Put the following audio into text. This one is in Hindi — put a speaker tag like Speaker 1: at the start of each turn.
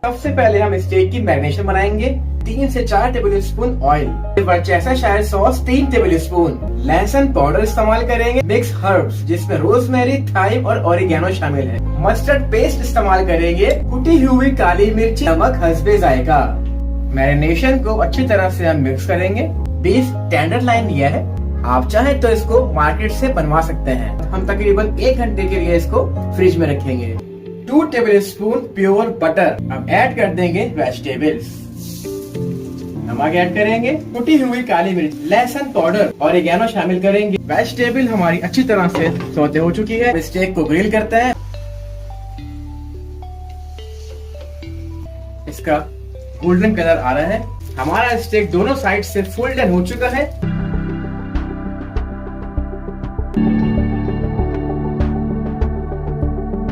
Speaker 1: सबसे पहले हम स्टेक की मैरिनेशन बनाएंगे। 3 से 4 tablespoon oil, worcestershire sauce 3 tablespoon, लहसुन पाउडर इस्तेमाल करेंगे, मिक्स हर्ब्स जिसमें रोजमेरी, थाइम और ऑरिगेनो शामिल है, मस्टर्ड पेस्ट इस्तेमाल करेंगे, कुटी हुई काली मिर्च, नमक हस्बे जायका। मैरिनेशन को अच्छी तरह से हम मिक्स करेंगे। बीफ स्टैंडर्ड लाइन लिया है, आप चाहें तो इसको मार्केट से बनवा सकते हैं। हम तकरीबन 1 घंटे के लिए इसको फ्रिज में रखेंगे। 2 टेबल स्पून प्योर बटर। अब ऐड कर देंगे वेजिटेबल्स, नमक ऐड करेंगे, कुटी हुई काली मिर्च, लहसुन पाउडर, ऑरिगेनो शामिल करेंगे। वेजिटेबल हमारी अच्छी तरह से सौते हो चुकी है। स्टेक को ग्रिल करते हैं। इसका गोल्डन कलर आ रहा है। हमारा स्टेक दोनों साइड से फुल डन हो चुका है।